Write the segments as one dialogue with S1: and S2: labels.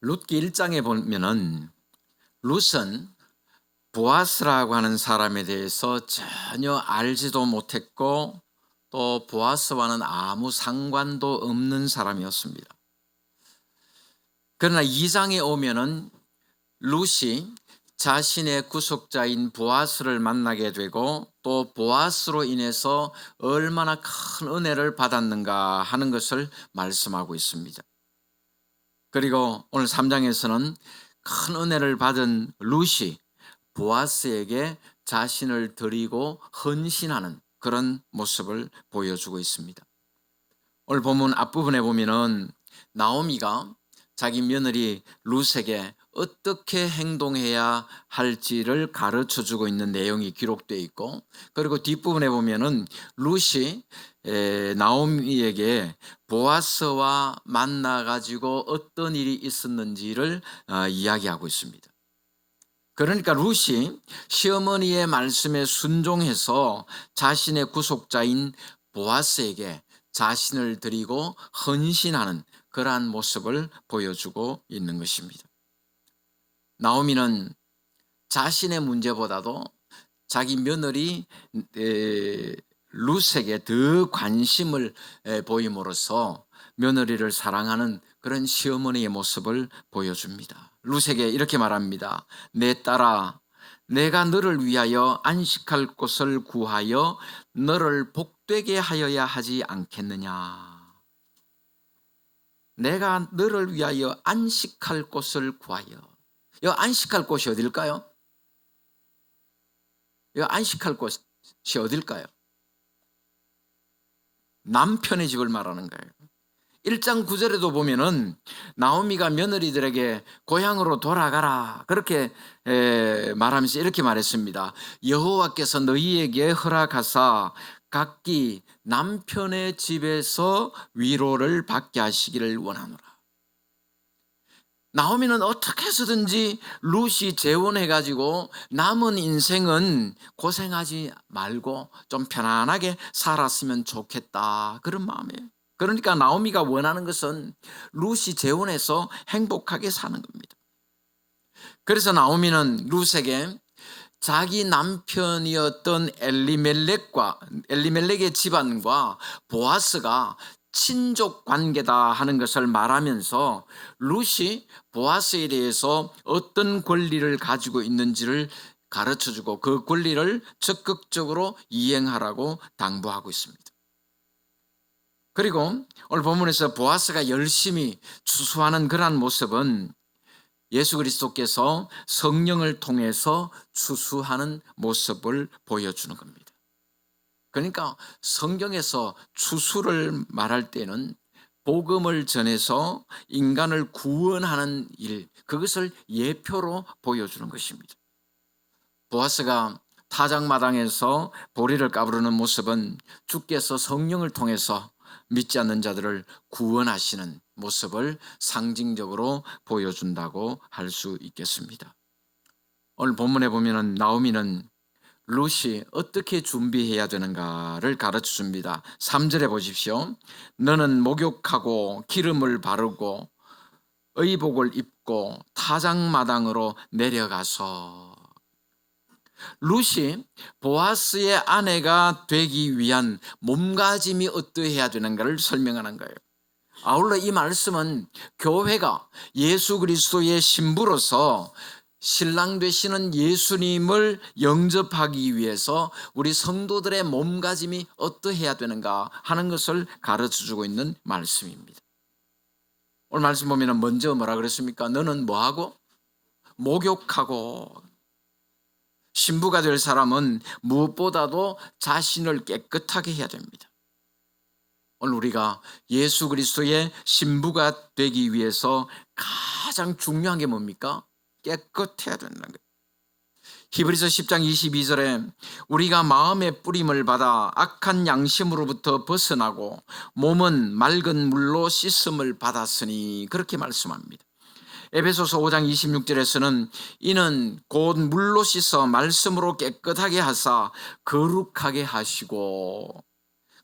S1: 룻기 1장에 보면은 룻은 보아스라고 하는 사람에 대해서 전혀 알지도 못했고 또 보아스와는 아무 상관도 없는 사람이었습니다. 그러나 2장에 오면은 룻이 자신의 구속자인 보아스를 만나게 되고 또 보아스로 인해서 얼마나 큰 은혜를 받았는가 하는 것을 말씀하고 있습니다. 그리고 오늘 3장에서는 큰 은혜를 받은 룻이 보아스에게 자신을 드리고 헌신하는 그런 모습을 보여주고 있습니다. 오늘 본문 앞부분에 보면은 나오미가 자기 며느리 룻에게 어떻게 행동해야 할지를 가르쳐 주고 있는 내용이 기록되어 있고, 그리고 뒷부분에 보면은 룻이 나오미에게 보아스와 만나 가지고 어떤 일이 있었는지를 이야기하고 있습니다. 그러니까 룻이 시어머니의 말씀에 순종해서 자신의 구속자인 보아스에게 자신을 드리고 헌신하는 그러한 모습을 보여주고 있는 것입니다. 나오미는 자신의 문제보다도 자기 며느리 룻에게 더 관심을 보임으로써 며느리를 사랑하는 그런 시어머니의 모습을 보여줍니다. 룻에게 이렇게 말합니다. 내 딸아, 내가 너를 위하여 안식할 곳을 구하여 너를 복되게 하여야 하지 않겠느냐. 내가 너를 위하여 안식할 곳을 구하여. 이 안식할 곳이 어딜까요? 이 안식할 곳이 어딜까요? 남편의 집을 말하는 거예요. 1장 9절에도 보면은 나오미가 며느리들에게 고향으로 돌아가라 그렇게 말하면서 이렇게 말했습니다. 여호와께서 너희에게 허락하사 각기 남편의 집에서 위로를 받게 하시기를 원하노라. 나오미는 어떻게 해서든지 룻이 재혼해가지고 남은 인생은 고생하지 말고 좀 편안하게 살았으면 좋겠다 그런 마음이에요. 그러니까 나오미가 원하는 것은 룻이 재혼해서 행복하게 사는 겁니다. 그래서 나오미는 룻에게 자기 남편이었던 엘리멜렉의 집안과 보아스가 친족 관계다 하는 것을 말하면서 룻이 보아스에 대해서 어떤 권리를 가지고 있는지를 가르쳐주고 그 권리를 적극적으로 이행하라고 당부하고 있습니다. 그리고 오늘 본문에서 보아스가 열심히 추수하는 그러한 모습은 예수 그리스도께서 성령을 통해서 추수하는 모습을 보여주는 겁니다. 그러니까 성경에서 추수를 말할 때는 복음을 전해서 인간을 구원하는 일, 그것을 예표로 보여주는 것입니다. 보아스가 타작마당에서 보리를 까부르는 모습은 주께서 성령을 통해서 믿지 않는 자들을 구원하시는 모습을 상징적으로 보여준다고 할 수 있겠습니다. 오늘 본문에 보면 나오미는 룻이 어떻게 준비해야 되는가를 가르쳐 줍니다. 3절에 보십시오. 너는 목욕하고 기름을 바르고 의복을 입고 타작마당으로 내려가서. 룻이 보아스의 아내가 되기 위한 몸가짐이 어떠해야 되는가를 설명하는 거예요. 아울러 이 말씀은 교회가 예수 그리스도의 신부로서 신랑 되시는 예수님을 영접하기 위해서 우리 성도들의 몸가짐이 어떠해야 되는가 하는 것을 가르쳐주고 있는 말씀입니다. 오늘 말씀 보면 먼저 뭐라 그랬습니까? 너는 뭐하고? 목욕하고. 신부가 될 사람은 무엇보다도 자신을 깨끗하게 해야 됩니다. 오늘 우리가 예수 그리스도의 신부가 되기 위해서 가장 중요한 게 뭡니까? 깨끗해야 된다는 거예요. 히브리서 10장 22절에 우리가 마음의 뿌림을 받아 악한 양심으로부터 벗어나고 몸은 맑은 물로 씻음을 받았으니 그렇게 말씀합니다. 에베소서 5장 26절에서는 이는 곧 물로 씻어 말씀으로 깨끗하게 하사 거룩하게 하시고,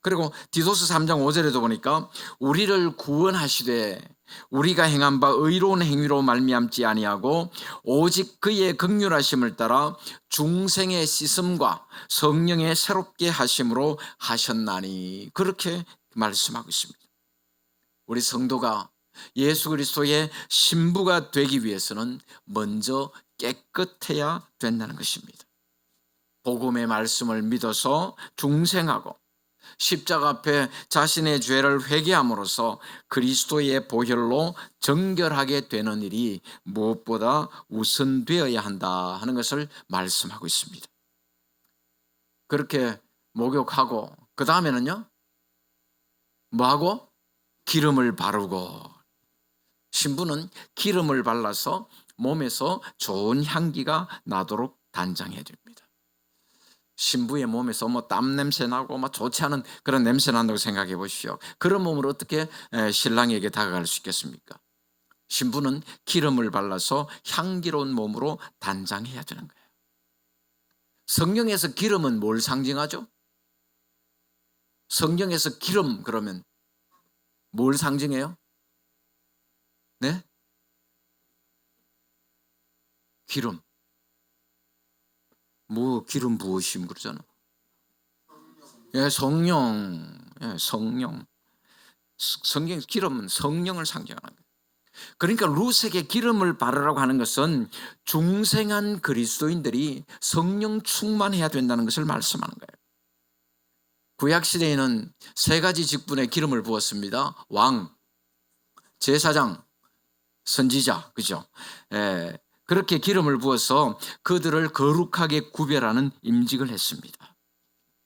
S1: 그리고 디도스 3장 5절에도 보니까 우리를 구원하시되 우리가 행한 바 의로운 행위로 말미암지 아니하고 오직 그의 긍휼하심을 따라 중생의 씻음과 성령의 새롭게 하심으로 하셨나니, 그렇게 말씀하고 있습니다. 우리 성도가 예수 그리스도의 신부가 되기 위해서는 먼저 깨끗해야 된다는 것입니다. 복음의 말씀을 믿어서 중생하고 십자가 앞에 자신의 죄를 회개함으로써 그리스도의 보혈로 정결하게 되는 일이 무엇보다 우선되어야 한다 하는 것을 말씀하고 있습니다. 그렇게 목욕하고 그 다음에는요, 뭐하고? 기름을 바르고, 신부는 기름을 발라서 몸에서 좋은 향기가 나도록 단장해야 됩니다. 신부의 몸에서 땀 냄새 나고 좋지 않은 그런 냄새 난다고 생각해 보십시오. 그런 몸으로 어떻게 신랑에게 다가갈 수 있겠습니까? 신부는 기름을 발라서 향기로운 몸으로 단장해야 되는 거예요. 성경에서 기름은 뭘 상징하죠? 성경에서 기름 그러면 뭘 상징해요? 네? 기름. 기름 부으심 그러잖아. 예, 성령. 예, 성령. 성경 기름은 성령을 상징하는 거예요. 그러니까 루색에 기름을 바르라고 하는 것은 중생한 그리스도인들이 성령 충만해야 된다는 것을 말씀하는 거예요. 구약 시대에는 세 가지 직분에 기름을 부었습니다. 왕, 제사장, 선지자, 그죠? 예, 그렇게 기름을 부어서 그들을 거룩하게 구별하는 임직을 했습니다.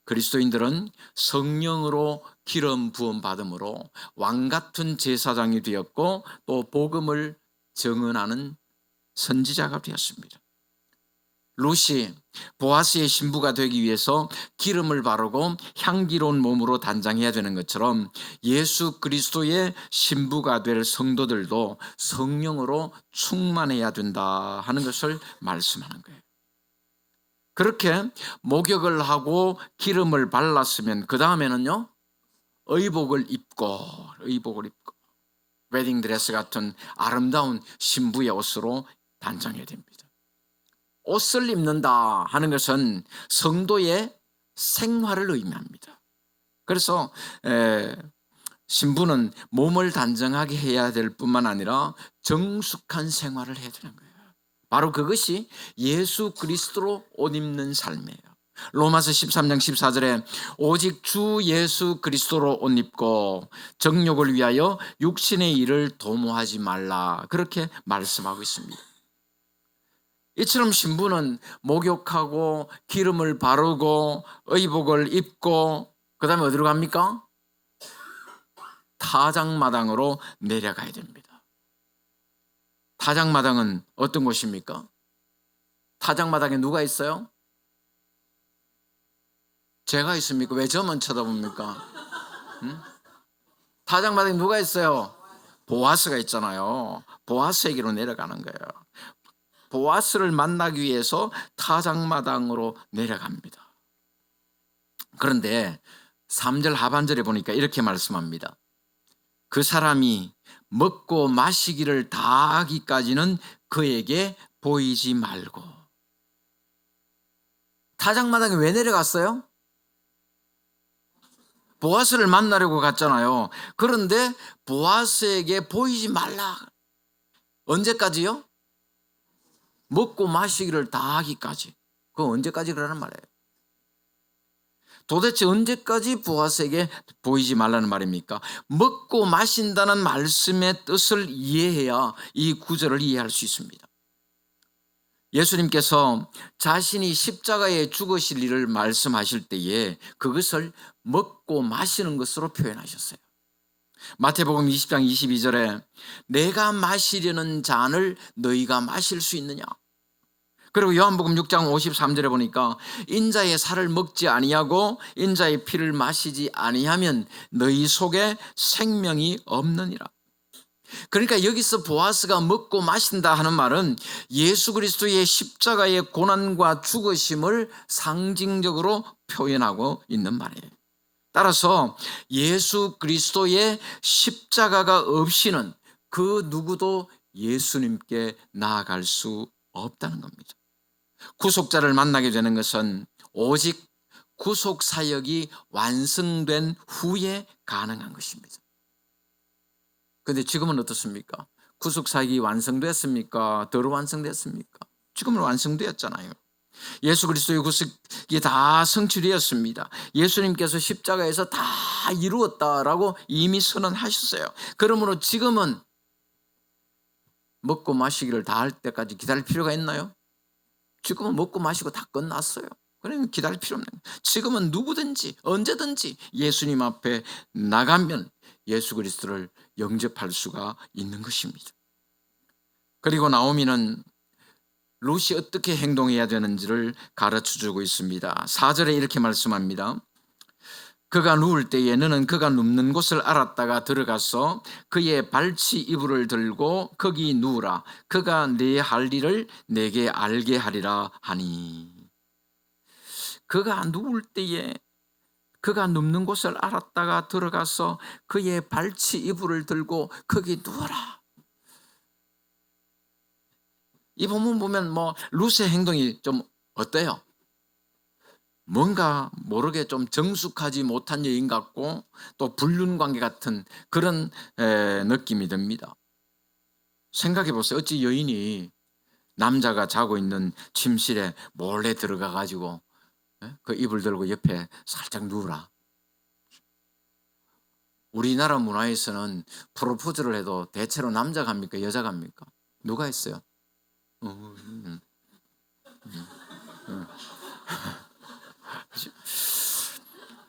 S1: 그리스도인들은 성령으로 기름 부음 받음으로 왕 같은 제사장이 되었고 또 복음을 증언하는 선지자가 되었습니다. 룻이 보아스의 신부가 되기 위해서 기름을 바르고 향기로운 몸으로 단장해야 되는 것처럼 예수 그리스도의 신부가 될 성도들도 성령으로 충만해야 된다 하는 것을 말씀하는 거예요. 그렇게 목욕을 하고 기름을 발랐으면 그 다음에는요, 의복을 입고 웨딩드레스 같은 아름다운 신부의 옷으로 단장해야 됩니다. 옷을 입는다 하는 것은 성도의 생활을 의미합니다. 그래서 신부는 몸을 단정하게 해야 될 뿐만 아니라 정숙한 생활을 해야 되는 거예요. 바로 그것이 예수 그리스도로 옷 입는 삶이에요. 로마서 13장 14절에 오직 주 예수 그리스도로 옷 입고 정욕을 위하여 육신의 일을 도모하지 말라, 그렇게 말씀하고 있습니다. 이처럼 신부는 목욕하고 기름을 바르고 의복을 입고 그 다음에 어디로 갑니까? 타작마당으로 내려가야 됩니다. 타작마당은 어떤 곳입니까? 타작마당에 누가 있어요? 제가 있습니까? 왜 저만 쳐다봅니까? 응? 타작마당에 누가 있어요? 보아스가 있잖아요. 보아스에게로 내려가는 거예요. 보아스를 만나기 위해서 타작마당으로 내려갑니다. 그런데 3절 하반절에 보니까 이렇게 말씀합니다. 그 사람이 먹고 마시기를 다 하기까지는 그에게 보이지 말고. 타작마당에 왜 내려갔어요? 보아스를 만나려고 갔잖아요. 그런데 보아스에게 보이지 말라. 언제까지요? 먹고 마시기를 다 하기까지. 그거 언제까지 그러는 말이에요? 도대체 언제까지 보아스에게 보이지 말라는 말입니까? 먹고 마신다는 말씀의 뜻을 이해해야 이 구절을 이해할 수 있습니다. 예수님께서 자신이 십자가에 죽으실 일을 말씀하실 때에 그것을 먹고 마시는 것으로 표현하셨어요. 마태복음 20장 22절에 내가 마시려는 잔을 너희가 마실 수 있느냐? 그리고 요한복음 6장 53절에 보니까 인자의 살을 먹지 아니하고 인자의 피를 마시지 아니하면 너희 속에 생명이 없느니라. 그러니까 여기서 보아스가 먹고 마신다 하는 말은 예수 그리스도의 십자가의 고난과 죽으심을 상징적으로 표현하고 있는 말이에요. 따라서 예수 그리스도의 십자가가 없이는 그 누구도 예수님께 나아갈 수 없다는 겁니다. 구속자를 만나게 되는 것은 오직 구속 사역이 완성된 후에 가능한 것입니다. 그런데 지금은 어떻습니까? 구속 사역이 완성됐습니까? 덜 완성됐습니까? 지금은 완성되었잖아요. 예수 그리스도의 구속이 다 성취되었습니다. 예수님께서 십자가에서 다 이루었다라고 이미 선언하셨어요. 그러므로 지금은 먹고 마시기를 다 할 때까지 기다릴 필요가 있나요? 지금은 먹고 마시고 다 끝났어요. 그러면 기다릴 필요 없는 거예요. 지금은 누구든지 언제든지 예수님 앞에 나가면 예수 그리스도를 영접할 수가 있는 것입니다. 그리고 나오미는 룻이 어떻게 행동해야 되는지를 가르쳐주고 있습니다. 4절에 이렇게 말씀합니다. 그가 누울 때에 너는 그가 눕는 곳을 알았다가 들어가서 그의 발치 이불을 들고 거기 누우라. 그가 네 할 일을 내게 알게 하리라 하니. 그가 누울 때에 그가 눕는 곳을 알았다가 들어가서 그의 발치 이불을 들고 거기 누워라. 이 본문 보면 룻의 행동이 좀 어때요? 뭔가 모르게 좀 정숙하지 못한 여인 같고 또 불륜관계 같은 그런 느낌이 듭니다. 생각해 보세요. 어찌 여인이 남자가 자고 있는 침실에 몰래 들어가 가지고 그 이불 들고 옆에 살짝 누우라. 우리나라 문화에서는 프로포즈를 해도 대체로 남자가 합니까? 여자가 합니까? 누가 했어요?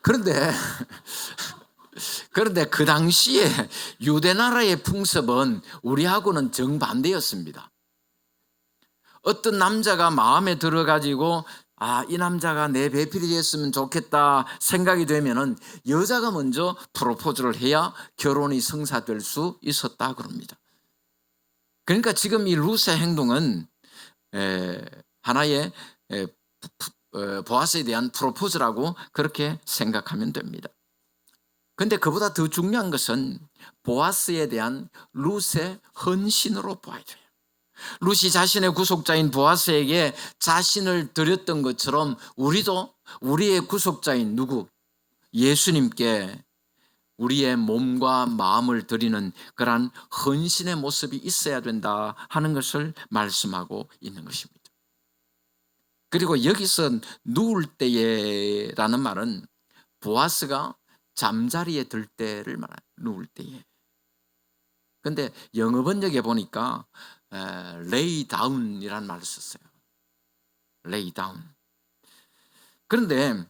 S1: 그런데 그 당시에 유대 나라의 풍습은 우리하고는 정반대였습니다. 어떤 남자가 마음에 들어가지고 이 남자가 내 배필이 됐으면 좋겠다 생각이 되면은 여자가 먼저 프로포즈를 해야 결혼이 성사될 수 있었다 그럽니다. 그러니까 지금 이 룻의 행동은 하나의 보아스에 대한 프로포즈라고 그렇게 생각하면 됩니다. 그런데 그보다 더 중요한 것은 보아스에 대한 룻의 헌신으로 봐야 돼요. 룻이 자신의 구속자인 보아스에게 자신을 드렸던 것처럼 우리도 우리의 구속자인 누구? 예수님께 우리의 몸과 마음을 드리는 그러한 헌신의 모습이 있어야 된다 하는 것을 말씀하고 있는 것입니다. 그리고 여기서 누울 때에라는 말은 보아스가 잠자리에 들 때를 말해요. 누울 때에. 그런데 영어 번역에 보니까 lay down이라는 말을 썼어요. lay down. 그런데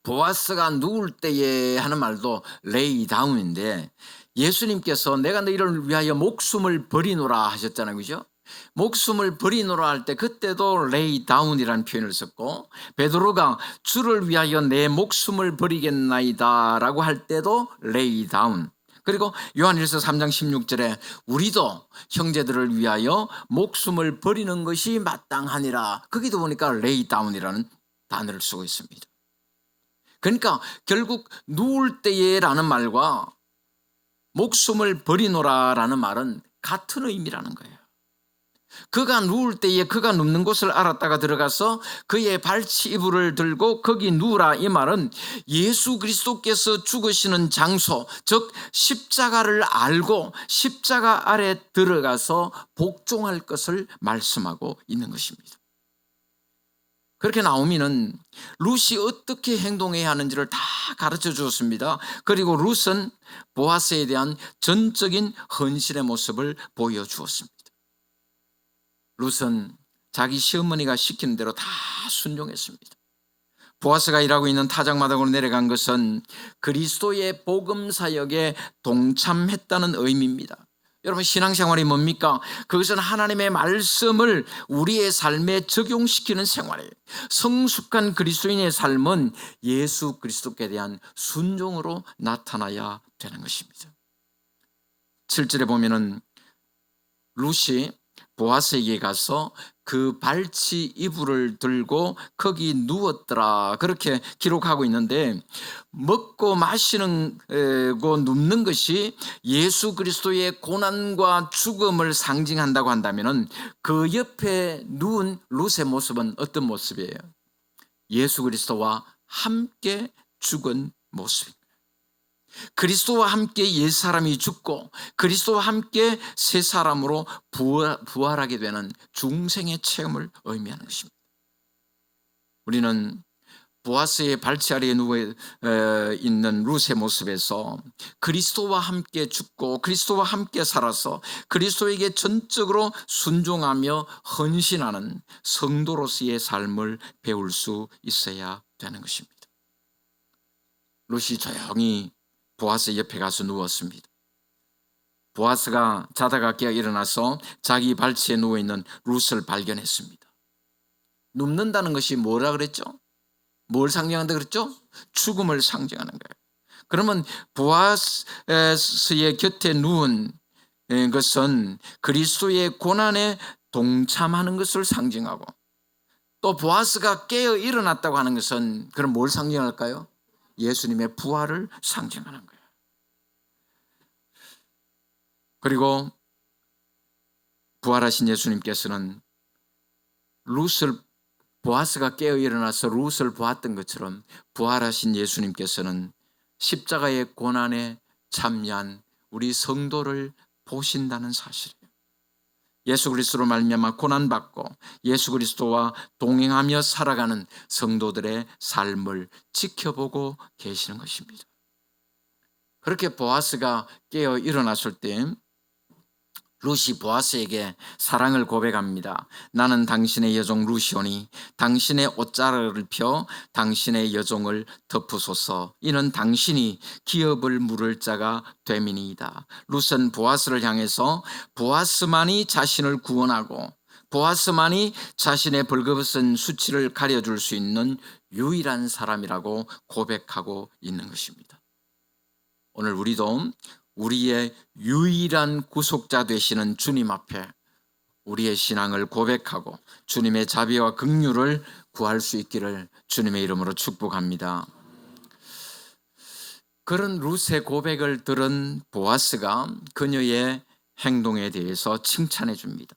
S1: 보아스가 누울 때에 하는 말도 lay down인데 예수님께서 내가 너희를 위하여 목숨을 버리노라 하셨잖아요. 그죠? 목숨을 버리노라 할 때 그때도 lay down이라는 표현을 썼고 베드로가 주를 위하여 내 목숨을 버리겠나이다 라고 할 때도 lay down. 그리고 요한일서 3장 16절에 우리도 형제들을 위하여 목숨을 버리는 것이 마땅하니라. 거기도 보니까 lay down이라는 단어를 쓰고 있습니다. 그러니까 결국 누울 때에라는 말과 목숨을 버리노라라는 말은 같은 의미라는 거예요. 그가 누울 때에 그가 눕는 곳을 알았다가 들어가서 그의 발치 이불을 들고 거기 누우라. 이 말은 예수 그리스도께서 죽으시는 장소, 즉 십자가를 알고 십자가 아래 들어가서 복종할 것을 말씀하고 있는 것입니다. 그렇게 나오미는 룻이 어떻게 행동해야 하는지를 다 가르쳐 주었습니다. 그리고 룻은 보아스에 대한 전적인 헌신의 모습을 보여주었습니다. 룻은 자기 시어머니가 시키는 대로 다 순종했습니다. 보아스가 일하고 있는 타작마당으로 내려간 것은 그리스도의 복음 사역에 동참했다는 의미입니다. 여러분, 신앙생활이 뭡니까? 그것은 하나님의 말씀을 우리의 삶에 적용시키는 생활이에요. 성숙한 그리스도인의 삶은 예수 그리스도께 대한 순종으로 나타나야 되는 것입니다. 7절에 보면은 룻이 보아스에게 가서 그 발치 이불을 들고 거기 누웠더라, 그렇게 기록하고 있는데, 먹고 마시는 고 눕는 것이 예수 그리스도의 고난과 죽음을 상징한다고 한다면은 그 옆에 누운 룻의 모습은 어떤 모습이에요? 예수 그리스도와 함께 죽은 모습입니다. 그리스도와 함께 옛사람이 죽고 그리스도와 함께 새 사람으로 부활하게 되는 중생의 체험을 의미하는 것입니다. 우리는 보아스의 발치 아래에 누워 있는 룻의 모습에서 그리스도와 함께 죽고 그리스도와 함께 살아서 그리스도에게 전적으로 순종하며 헌신하는 성도로서의 삶을 배울 수 있어야 되는 것입니다. 룻이 조용히 보아스 옆에 가서 누웠습니다. 보아스가 자다가 깨어 일어나서 자기 발치에 누워있는 룻을 발견했습니다. 눕는다는 것이 뭐라 그랬죠? 뭘 상징한다 그랬죠? 죽음을 상징하는 거예요. 그러면 보아스의 곁에 누운 것은 그리스도의 고난에 동참하는 것을 상징하고, 또 보아스가 깨어 일어났다고 하는 것은 그럼 뭘 상징할까요? 예수님의 부활을 상징하는 거예요. 그리고 부활하신 예수님께서는 룻을, 보아스가 깨어 일어나서 룻을 보았던 것처럼 부활하신 예수님께서는 십자가의 고난에 참여한 우리 성도를 보신다는 사실이에요. 예수 그리스도로 말미암아 고난받고 예수 그리스도와 동행하며 살아가는 성도들의 삶을 지켜보고 계시는 것입니다. 그렇게 보아스가 깨어 일어났을 때 룻이 보아스에게 사랑을 고백합니다. 나는 당신의 여종 룻이오니 당신의 옷자락을 펴 당신의 여종을 덮으소서. 이는 당신이 기업을 물을 자가 됨이니이다. 룻은 보아스를 향해서 보아스만이 자신을 구원하고 보아스만이 자신의 벌거벗은 수치를 가려줄 수 있는 유일한 사람이라고 고백하고 있는 것입니다. 오늘 우리도 우리의 유일한 구속자 되시는 주님 앞에 우리의 신앙을 고백하고 주님의 자비와 긍휼을 구할 수 있기를 주님의 이름으로 축복합니다. 그런 룻의 고백을 들은 보아스가 그녀의 행동에 대해서 칭찬해 줍니다.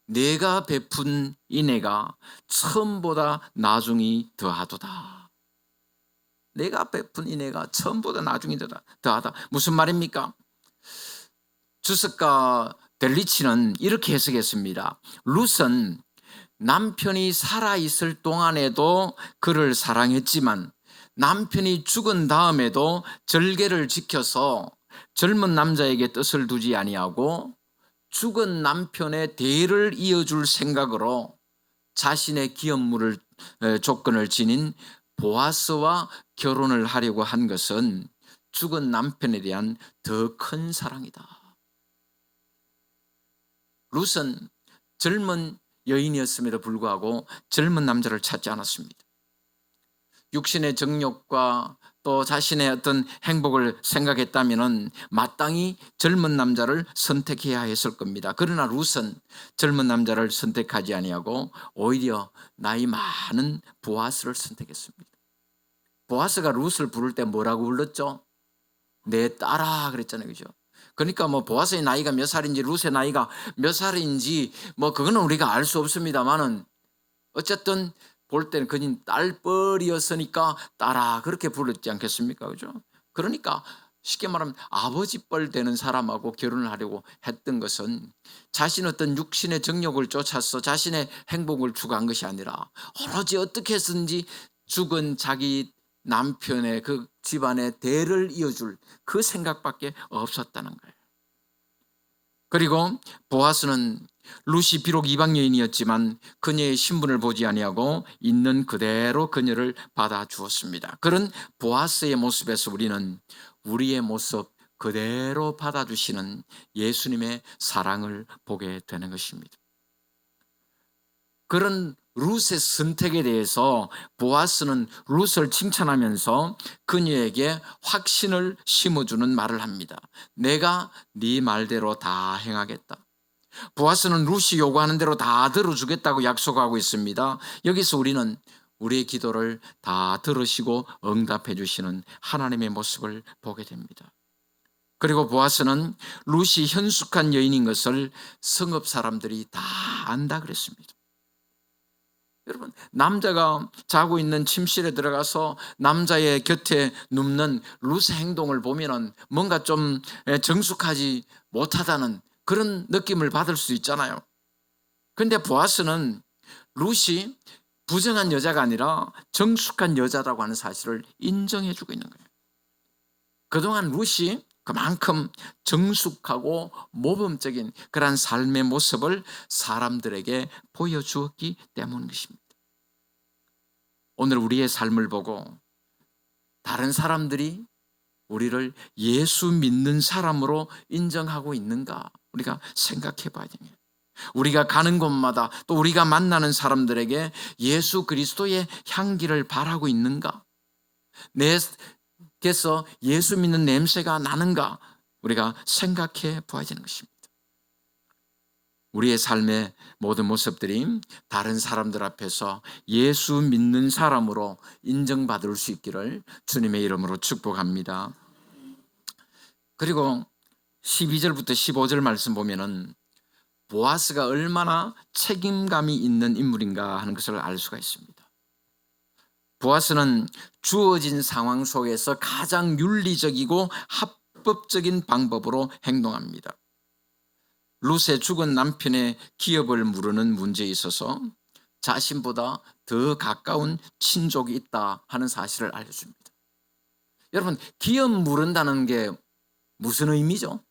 S1: 내가 베푼 인애가 처음보다 나중이 더하도다. 내가 베푼 인애가 처음보다 나중이 더하다. 무슨 말입니까? 주석가 델리치는 이렇게 해석했습니다. 룻은 남편이 살아있을 동안에도 그를 사랑했지만 남편이 죽은 다음에도 절개를 지켜서 젊은 남자에게 뜻을 두지 아니하고 죽은 남편의 대를 이어줄 생각으로 자신의 기업물을 조건을 지닌 보아스와 결혼을 하려고 한 것은 죽은 남편에 대한 더 큰 사랑이다. 룻은 젊은 여인이었음에도 불구하고 젊은 남자를 찾지 않았습니다. 육신의 정욕과 또 자신의 어떤 행복을 생각했다면 마땅히 젊은 남자를 선택해야 했을 겁니다. 그러나 룻은 젊은 남자를 선택하지 아니하고 오히려 나이 많은 보아스를 선택했습니다. 보아스가 룻을 부를 때 뭐라고 불렀죠? 내 딸아 그랬잖아요. 그죠? 그러니까 뭐 보아스의 나이가 몇 살인지 룻의 나이가 몇 살인지 뭐 그거는 우리가 알 수 없습니다만은 어쨌든 볼 때는 그는 딸뻘이었으니까 딸아 그렇게 불렀지 않겠습니까? 그죠? 그러니까 쉽게 말하면 아버지뻘 되는 사람하고 결혼을 하려고 했던 것은 자신 어떤 육신의 정욕을 쫓아서 자신의 행복을 추구한 것이 아니라 오로지 어떻게 해서든지 죽은 자기 남편의 그 집안의 대를 이어줄 그 생각밖에 없었다는 거예요. 그리고 보아스는 룻이 비록 이방 여인이었지만 그녀의 신분을 보지 아니하고 있는 그대로 그녀를 받아주었습니다. 그런 보아스의 모습에서 우리는 우리의 모습 그대로 받아주시는 예수님의 사랑을 보게 되는 것입니다. 그런 룻의 선택에 대해서 보아스는 룻을 칭찬하면서 그녀에게 확신을 심어주는 말을 합니다. 내가 네 말대로 다 행하겠다. 보아스는 룻이 요구하는 대로 다 들어주겠다고 약속하고 있습니다. 여기서 우리는 우리의 기도를 다 들으시고 응답해 주시는 하나님의 모습을 보게 됩니다. 그리고 보아스는 룻이 현숙한 여인인 것을 성읍 사람들이 다 안다 그랬습니다. 여러분, 남자가 자고 있는 침실에 들어가서 남자의 곁에 눕는 룻의 행동을 보면은 뭔가 좀 정숙하지 못하다는 그런 느낌을 받을 수 있잖아요. 그런데 보아스는 룻이 부정한 여자가 아니라 정숙한 여자라고 하는 사실을 인정해 주고 있는 거예요. 그동안 룻이 그만큼 정숙하고 모범적인 그러한 삶의 모습을 사람들에게 보여주었기 때문인 것입니다. 오늘 우리의 삶을 보고 다른 사람들이 우리를 예수 믿는 사람으로 인정하고 있는가 우리가 생각해 봐야 됩니다. 우리가 가는 곳마다 또 우리가 만나는 사람들에게 예수 그리스도의 향기를 바라고 있는가, 내게서 예수 믿는 냄새가 나는가 우리가 생각해 봐야 되는 것입니다. 우리의 삶의 모든 모습들이 다른 사람들 앞에서 예수 믿는 사람으로 인정받을 수 있기를 주님의 이름으로 축복합니다. 그리고 12절부터 15절 말씀 보면은 보아스가 얼마나 책임감이 있는 인물인가 하는 것을 알 수가 있습니다. 보아스는 주어진 상황 속에서 가장 윤리적이고 합법적인 방법으로 행동합니다. 룻의 죽은 남편의 기업을 물으는 문제에 있어서 자신보다 더 가까운 친족이 있다 하는 사실을 알려줍니다. 여러분, 기업 물은다는 게 무슨 의미죠?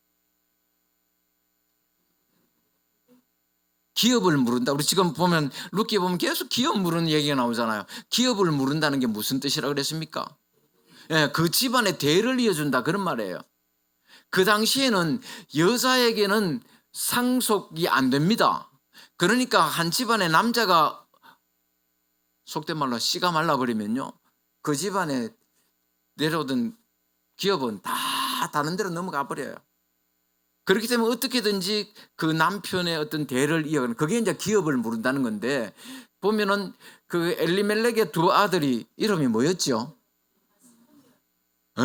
S1: 기업을 물은다. 우리 지금 보면 룻기 보면 계속 기업 물은 얘기가 나오잖아요. 기업을 물은다는 게 무슨 뜻이라고 그랬습니까? 예, 그 집안의 대를 이어준다 그런 말이에요. 그 당시에는 여자에게는 상속이 안 됩니다. 그러니까 한 집안의 남자가 속된 말로 씨가 말라버리면요, 그 집안에 내려오던 기업은 다 다른 데로 넘어가 버려요. 그렇기 때문에 어떻게든지 그 남편의 어떤 대를 이어가는, 그게 이제 기업을 물은다는 건데, 보면은 그 엘리멜렉의 두 아들이 이름이 뭐였죠? 에?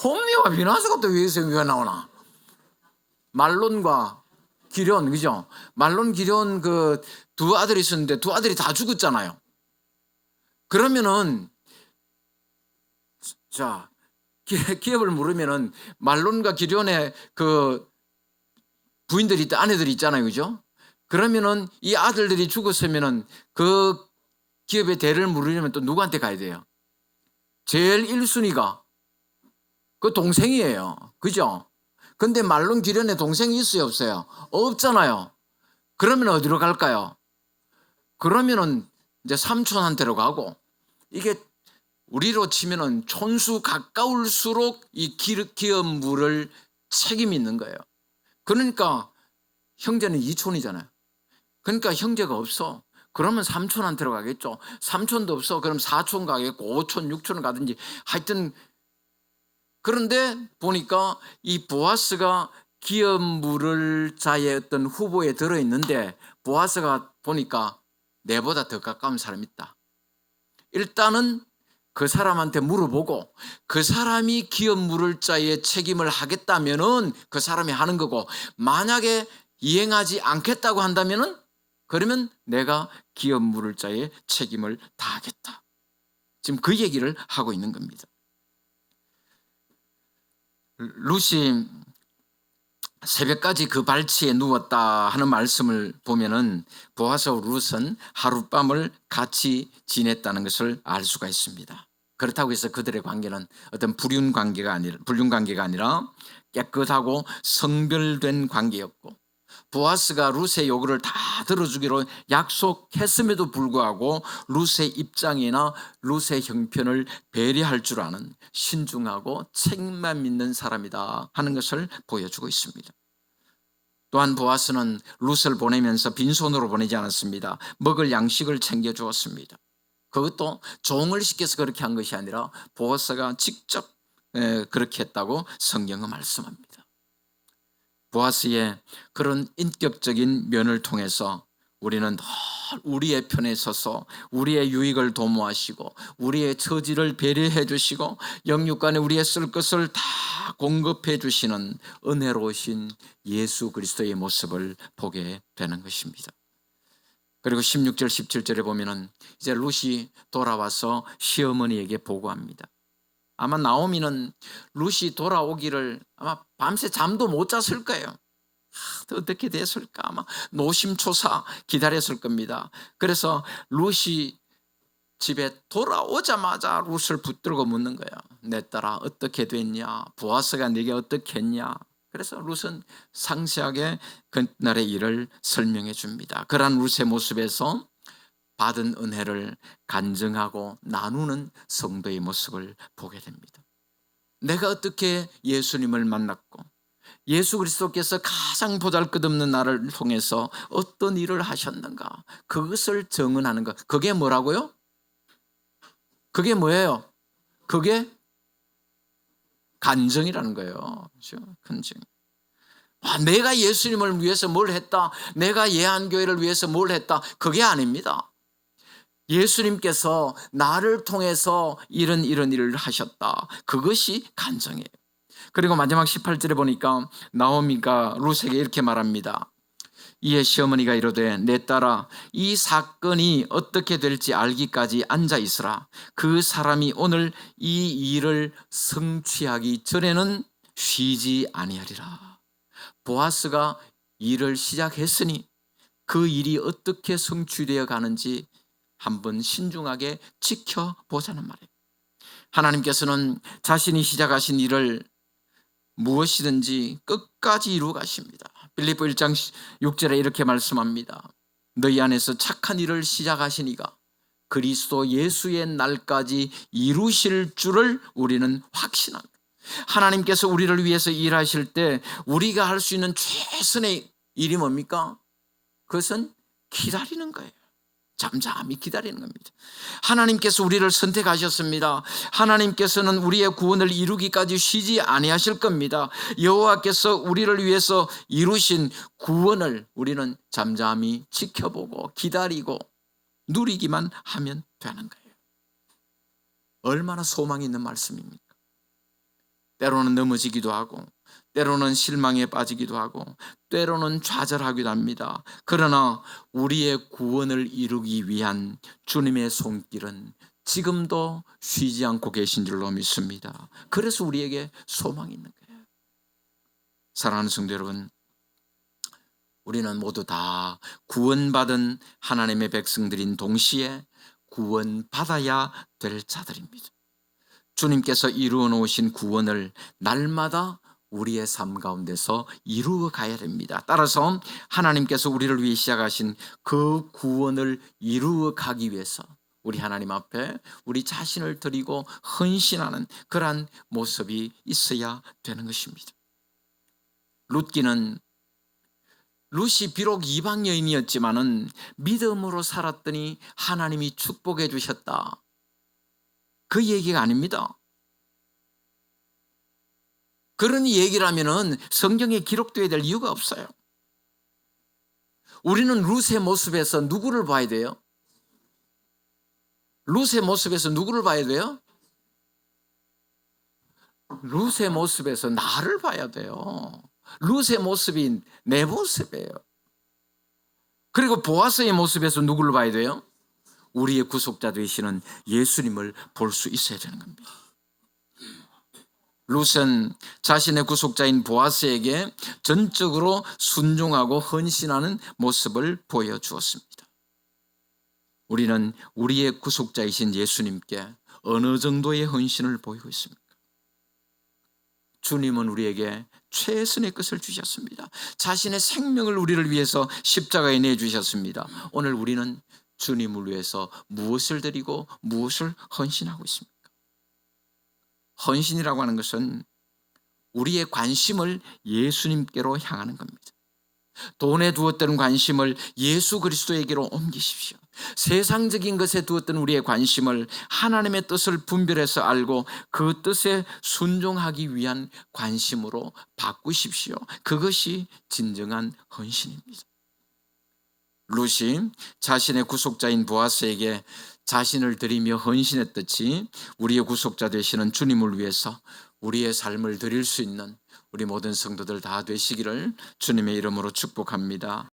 S1: 홈리와 비나스가 또 왜 나오나? 말론과 기럨, 그죠? 말론, 기럨 그 두 아들이 있었는데 두 아들이 다 죽었잖아요. 그러면은 자, 기업을 물으면은 말론과 기럨의 그 부인들이 아내들이 있잖아요, 그죠? 그러면은 이 아들들이 죽었으면은 그 기업의 대를 물으려면 또 누구한테 가야 돼요? 제일 1순위가 그 동생이에요, 그죠? 근데 말론 기럨의 동생이 있어요, 없어요? 없잖아요. 그러면 어디로 갈까요? 그러면은 이제 삼촌한테로 가고, 이게 우리로 치면은 촌수 가까울수록 이 기업 물을 책임이 있는 거예요. 그러니까 형제는 이촌이잖아요. 그러니까 형제가 없어. 그러면 삼촌한테로 가겠죠. 삼촌도 없어. 그럼 사촌 가겠고, 오촌, 육촌을 가든지 하여튼. 그런데 보니까 이 보아스가 기업 물을 자의 어떤 후보에 들어있는데, 보아스가 보니까 내보다 더 가까운 사람이 있다. 일단은 그 사람한테 물어보고, 그 사람이 기업 물을 자의 책임을 하겠다면은 그 사람이 하는 거고, 만약에 이행하지 않겠다고 한다면은 그러면 내가 기업 물을 자의 책임을 다하겠다. 지금 그 얘기를 하고 있는 겁니다. 룻이 새벽까지 그 발치에 누웠다 하는 말씀을 보면은 보아스와 룻은 하룻밤을 같이 지냈다는 것을 알 수가 있습니다. 그렇다고 해서 그들의 관계는 어떤 불륜 관계가 아니라 깨끗하고 성별된 관계였고, 보아스가 룻의 요구를 다 들어주기로 약속했음에도 불구하고 룻의 입장이나 룻의 형편을 배려할 줄 아는 신중하고 책임감 있는 사람이다 하는 것을 보여주고 있습니다. 또한 보아스는 룻을 보내면서 빈손으로 보내지 않았습니다. 먹을 양식을 챙겨주었습니다. 그것도 종을 시켜서 그렇게 한 것이 아니라 보아스가 직접 그렇게 했다고 성경은 말씀합니다. 보아스의 그런 인격적인 면을 통해서 우리는 늘 우리의 편에 서서 우리의 유익을 도모하시고 우리의 처지를 배려해 주시고 영육간에 우리의 쓸 것을 다 공급해 주시는 은혜로우신 예수 그리스도의 모습을 보게 되는 것입니다. 그리고 16절 17절에 보면은 이제 룻이 돌아와서 시어머니에게 보고합니다. 아마 나오미는 룻이 돌아오기를 아마 밤새 잠도 못 잤을 거예요. 어떻게 됐을까? 아마 노심초사 기다렸을 겁니다. 그래서 룻이 집에 돌아오자마자 룻을 붙들고 묻는 거야. 내 딸아 어떻게 됐냐? 보아스가 네게 어떻게 했냐? 그래서 룻은 상세하게 그날의 일을 설명해 줍니다. 그러한 룻의 모습에서 받은 은혜를 간증하고 나누는 성도의 모습을 보게 됩니다. 내가 어떻게 예수님을 만났고 예수 그리스도께서 가장 보잘것없는 나를 통해서 어떤 일을 하셨는가, 그것을 증언하는 것. 그게 뭐라고요? 그게 뭐예요? 그게 간증이라는 거예요. 그렇죠? 간증. 내가 예수님을 위해서 뭘 했다, 내가 예한교회를 위해서 뭘 했다, 그게 아닙니다. 예수님께서 나를 통해서 이런 일을 하셨다, 그것이 간증이에요. 그리고 마지막 18절에 보니까 나오미가 룻에게 이렇게 말합니다. 이에 시어머니가 이르되 내 딸아 이 사건이 어떻게 될지 알기까지 앉아 있으라. 그 사람이 오늘 이 일을 성취하기 전에는 쉬지 아니하리라. 보아스가 일을 시작했으니 그 일이 어떻게 성취되어 가는지 한번 신중하게 지켜보자는 말이에요. 하나님께서는 자신이 시작하신 일을 무엇이든지 끝까지 이루어 가십니다. 빌립보 1장 6절에 이렇게 말씀합니다. 너희 안에서 착한 일을 시작하시니가 그리스도 예수의 날까지 이루실 줄을 우리는 확신합니다. 하나님께서 우리를 위해서 일하실 때 우리가 할 수 있는 최선의 일이 뭡니까? 그것은 기다리는 거예요. 잠잠히 기다리는 겁니다. 하나님께서 우리를 선택하셨습니다. 하나님께서는 우리의 구원을 이루기까지 쉬지 아니하실 겁니다. 여호와께서 우리를 위해서 이루신 구원을 우리는 잠잠히 지켜보고 기다리고 누리기만 하면 되는 거예요. 얼마나 소망이 있는 말씀입니까? 때로는 넘어지기도 하고 때로는 실망에 빠지기도 하고 때로는 좌절하기도 합니다. 그러나 우리의 구원을 이루기 위한 주님의 손길은 지금도 쉬지 않고 계신 줄로 믿습니다. 그래서 우리에게 소망이 있는 거예요. 사랑하는 성도 여러분, 우리는 모두 다 구원받은 하나님의 백성들인 동시에 구원받아야 될 자들입니다. 주님께서 이루어 놓으신 구원을 날마다 우리의 삶 가운데서 이루어 가야 됩니다. 따라서 하나님께서 우리를 위해 시작하신 그 구원을 이루어 가기 위해서 우리 하나님 앞에 우리 자신을 드리고 헌신하는 그러한 모습이 있어야 되는 것입니다. 룻이 비록 이방 여인이었지만은 믿음으로 살았더니 하나님이 축복해 주셨다, 그 얘기가 아닙니다. 그런 얘기를 하면은 성경에 기록되어야 될 이유가 없어요. 우리는 룻의 모습에서 누구를 봐야 돼요? 룻의 모습에서 누구를 봐야 돼요? 룻의 모습에서 나를 봐야 돼요. 룻의 모습이 내 모습이에요. 그리고 보아스의 모습에서 누구를 봐야 돼요? 우리의 구속자 되시는 예수님을 볼 수 있어야 되는 겁니다. 룻은 자신의 구속자인 보아스에게 전적으로 순종하고 헌신하는 모습을 보여주었습니다. 우리는 우리의 구속자이신 예수님께 어느 정도의 헌신을 보이고 있습니까? 주님은 우리에게 최선의 것을 주셨습니다. 자신의 생명을 우리를 위해서 십자가에 내주셨습니다. 오늘 우리는 주님을 위해서 무엇을 드리고 무엇을 헌신하고 있습니까? 헌신이라고 하는 것은 우리의 관심을 예수님께로 향하는 겁니다. 돈에 두었던 관심을 예수 그리스도에게로 옮기십시오. 세상적인 것에 두었던 우리의 관심을 하나님의 뜻을 분별해서 알고 그 뜻에 순종하기 위한 관심으로 바꾸십시오. 그것이 진정한 헌신입니다. 룻이 자신의 구속자인 보아스에게 자신을 드리며 헌신했듯이 우리의 구속자 되시는 주님을 위해서 우리의 삶을 드릴 수 있는 우리 모든 성도들 다 되시기를 주님의 이름으로 축복합니다.